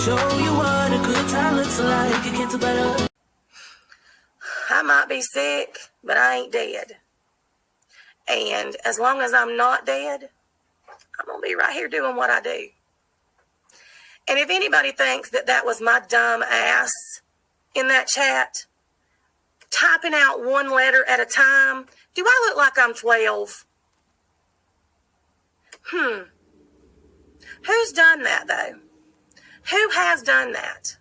show you what a good time looks like. You can't do better. I might be sick, but I ain't dead. And as long as I'm not dead, I'm going to be right here doing what I do. And if anybody thinks that that was my dumb ass in that chat, typing out one letter at a time, do I look like I'm 12? Who's done that, though? Who has done that?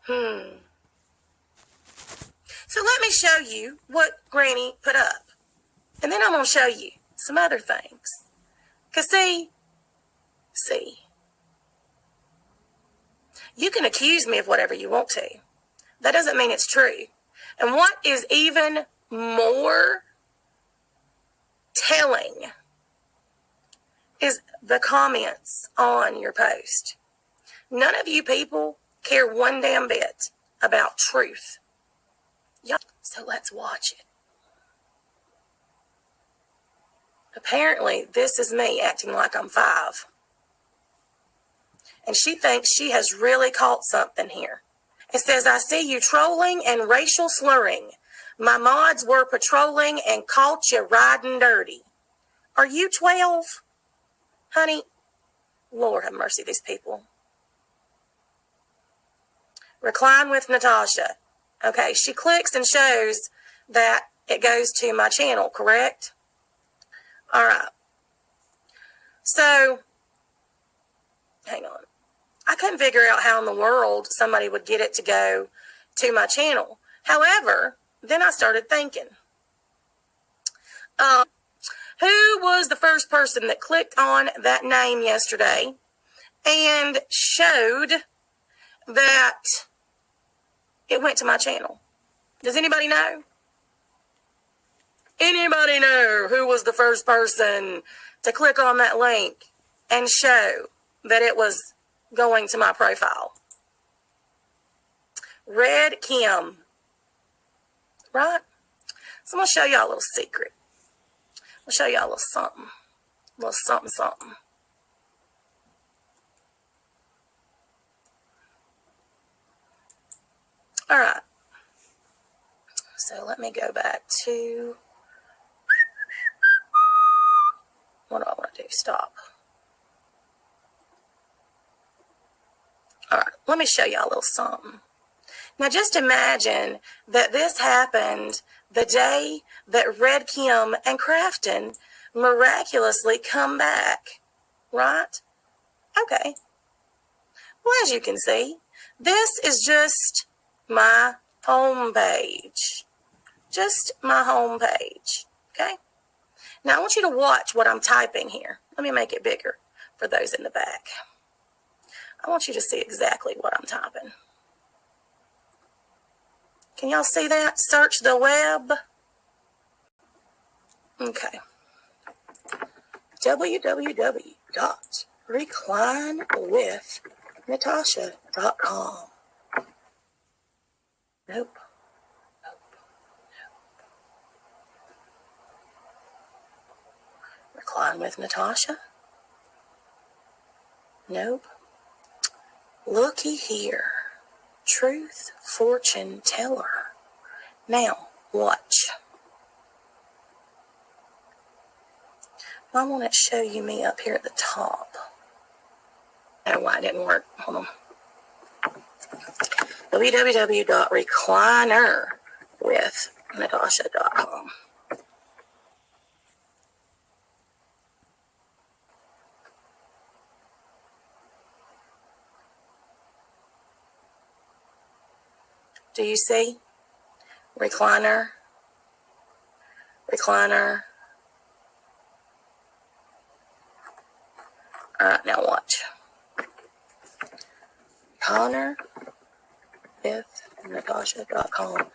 So let me show you what Granny put up. And then I'm going to show you some other things. Because see, you can accuse me of whatever you want to. That doesn't mean it's true. And what is even more telling is the comments on your post. None of you people care one damn bit about truth. So let's watch it. Apparently, this is me acting like I'm 5. And she thinks she has really caught something here. It says, I see you trolling and racial slurring. My mods were patrolling and caught you riding dirty. Are you 12? Honey, Lord have mercy, these people. Recline with Natasha. Okay, she clicks and shows that it goes to my channel, correct? All right. So, hang on. I couldn't figure out how in the world somebody would get it to go to my channel. However, then I started thinking, who was the first person that clicked on that name yesterday and showed that it went to my channel? Does anybody know? Anybody know who was the first person to click on that link and show that it was going to my profile? Red Kim. Right? So I'm going to show y'all a little secret. I'll show y'all a little something. A little something, something. All right. So let me go back to... What do I want to do? Stop. All right. Let me show y'all a little something. Now, just imagine that this happened the day that Red Kim and Crafton miraculously come back, right? Okay. Well, as you can see, this is just my home page. Just my home page, okay? Now, I want you to watch what I'm typing here. Let me make it bigger for those in the back. I want you to see exactly what I'm typing. Can y'all see that? Search the web. Okay. www.reclinewithnatasha.com. Nope. Recline with Natasha? Nope. Looky here. Truth fortune teller. Now, watch. I want to show you me up here at the top. I don't know why it didn't work. Hold on. www.reclinerwithnatasha.com. Do you see? Recliner. Recliner. All right, now watch. Connor with Natasha.com.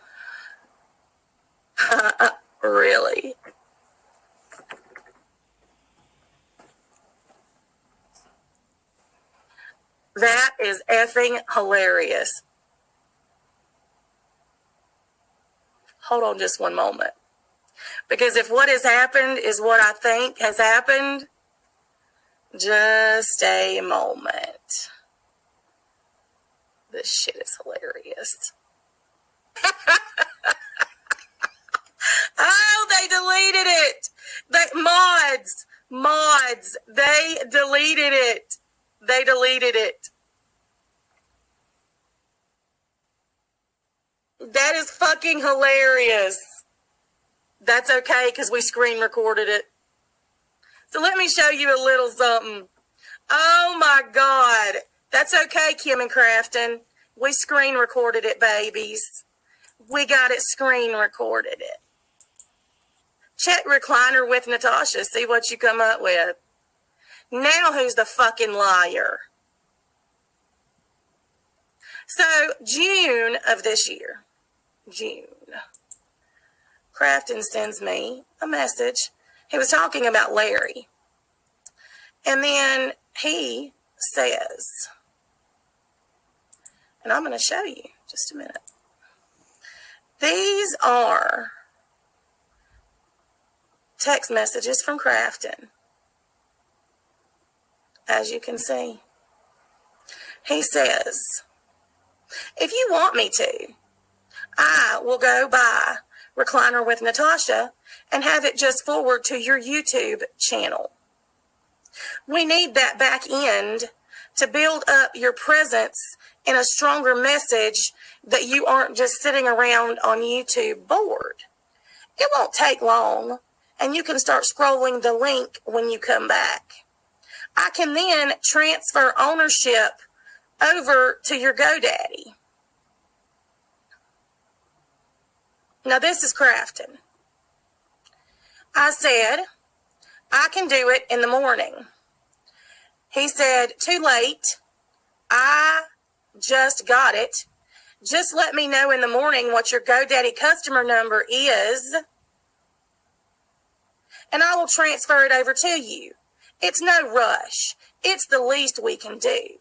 Really? That is effing hilarious. Hold on just one moment. Because if what has happened is what I think has happened, Just a moment. This shit is hilarious. Oh, they deleted it. Mods, they deleted it. They deleted it. That is fucking hilarious. That's okay because we screen recorded it. So let me show you a little something. Oh my God. That's okay, Kim and Crafton. We screen recorded it, babies. We got it screen recorded it. Check recliner with Natasha. See what you come up with. Now who's the fucking liar? So June of this year. June. Crafton sends me a message. He was talking about Larry. And then he says, and I'm going to show you just a minute. These are text messages from Crafton. As you can see. He says, if you want me to, I will go buy Recliner with Natasha and have it just forward to your YouTube channel. We need that back end to build up your presence in a stronger message that you aren't just sitting around on YouTube bored. It won't take long, and you can start scrolling the link when you come back. I can then transfer ownership over to your GoDaddy. Now this is Crafton. I said, I can do it in the morning. He said, too late. I just got it. Just let me know in the morning what your GoDaddy customer number is, and I will transfer it over to you. It's no rush. It's the least we can do.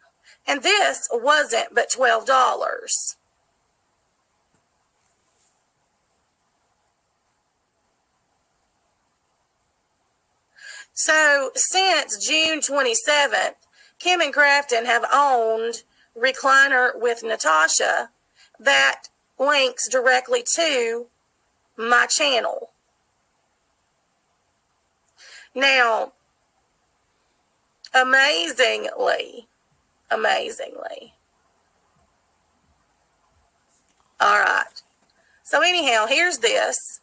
And this wasn't but $12. So since June 27th, Kim and Crafton have owned Recliner with Natasha that links directly to my channel. Now, amazingly, all right. So anyhow, here's this.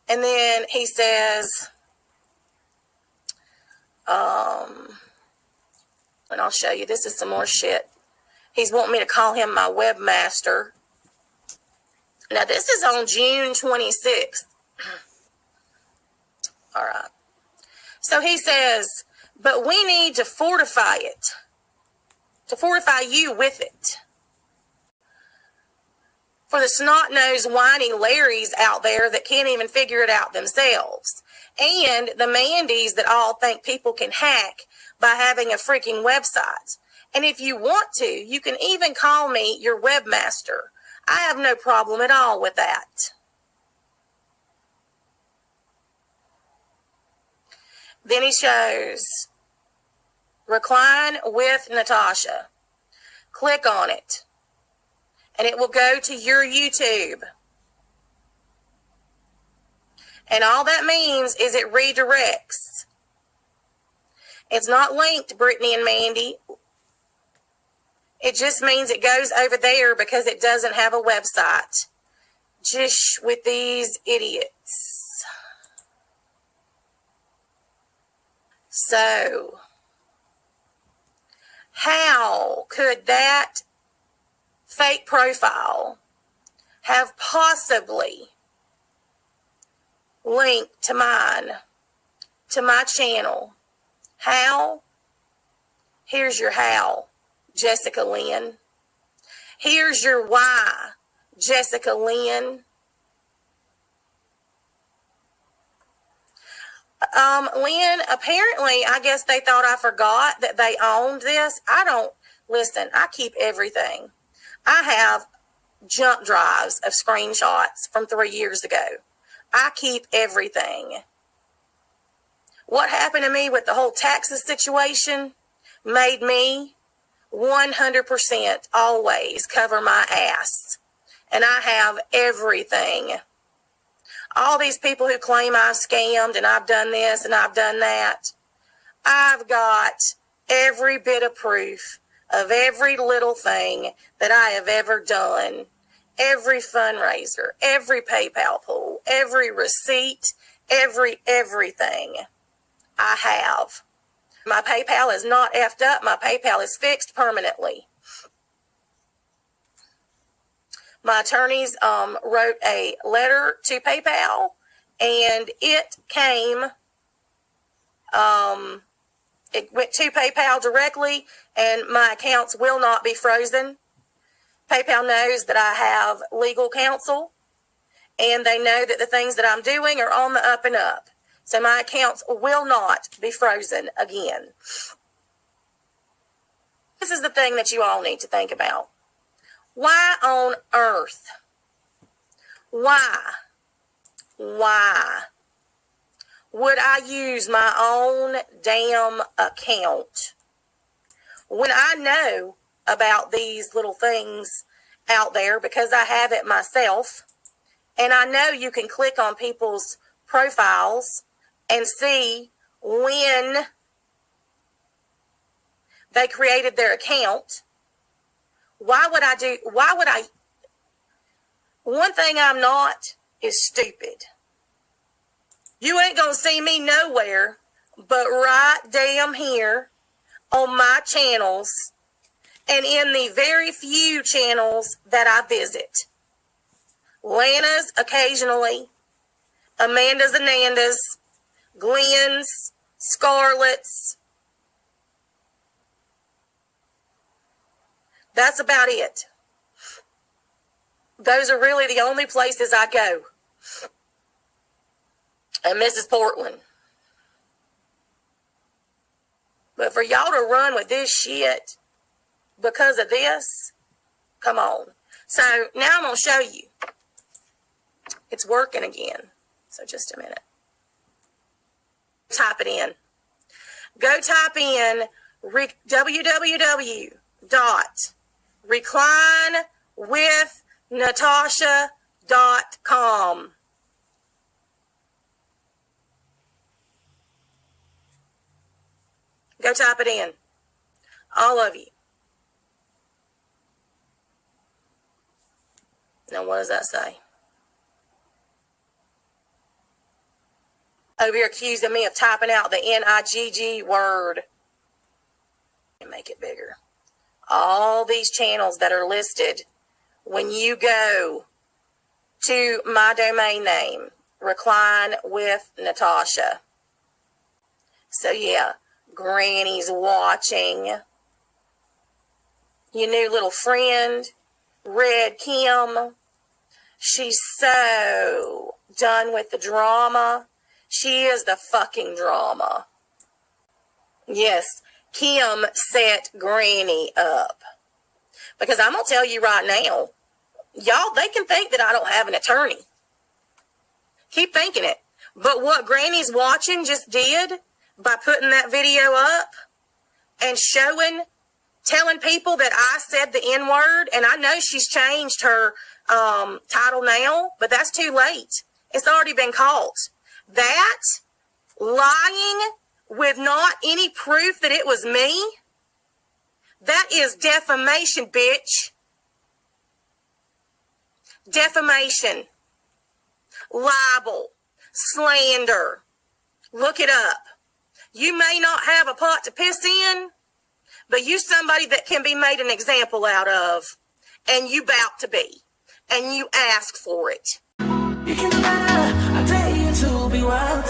And then he says, and I'll show you, this is some more shit. He's wanting me to call him my webmaster. Now, this is on June 26th. All right. So he says, but we need to fortify it, to fortify you with it. For the snot-nosed, whiny Larrys out there that can't even figure it out themselves. And the Mandys that all think people can hack by having a freaking website. And if you want to, you can even call me your webmaster. I have no problem at all with that. Then he shows Recline with Natasha. Click on it, and it will go to your YouTube. And all that means is it redirects. It's not linked, Brittany and Mandy. It just means it goes over there because it doesn't have a website. Just with these idiots. So, how could that fake profile have possibly linked to mine, to my channel? How? Here's your how, Jessica Lynn. Here's your why, Jessica Lynn. Lynn, apparently, I guess they thought I forgot that they owned this. I don't, listen, I keep everything. I have jump drives of screenshots from 3 years ago. I keep everything. what happened to me with the whole taxes situation made me 100% always cover my ass. And I have everything. All these people who claim I've scammed and I've done this and I've done that, I've got every bit of proof of every little thing that I have ever done. Every fundraiser, every PayPal pool, every receipt, everything I have. My PayPal is not effed up. My PayPal is fixed permanently. My attorneys wrote a letter to PayPal, and it came, it went to PayPal directly, and my accounts will not be frozen. PayPal knows that I have legal counsel, and they know that the things that I'm doing are on the up and up. So my accounts will not be frozen again. This is the thing that you all need to think about. Why on earth? Why would I use my own damn account when I know about these little things out there because I have it myself, and I know you can click on people's profiles and see when they created their account? One thing I'm not is stupid. You ain't gonna see me nowhere but right damn here on my channels and in the very few channels that I visit. Lana's occasionally, Amanda's and Nanda's, Glenn's, Scarlett's. That's about it. Those are really the only places I go. And Mrs. Portland. But for y'all to run with this shit because of this, come on. So now I'm going to show you. It's working again. So just a minute. Type it in. Go type in www.reclinewithnatasha.com. Go type it in. All of you. Now what does that say? Over here accusing me of typing out the N-I-G-G word. And make it bigger. All these channels that are listed, when you go to my domain name, Recline with Natasha. So yeah, Granny's watching. Your new little friend, Red Kim. She's so done with the drama. She is the fucking drama. Yes, Kim set Granny up. Because I'm going to tell you right now, y'all, they can think that I don't have an attorney. Keep thinking it. But what Granny's watching just did by putting that video up and showing, telling people that I said the N-word, and I know she's changed her title now, but that's too late. It's already been caught. That lying with not any proof that it was me, that is defamation, bitch. Defamation, libel, slander. Look it up. You may not have a pot to piss in, but you somebody that can be made an example out of, and you bout to be, and you ask for it. You can lie, I dare you to be wild.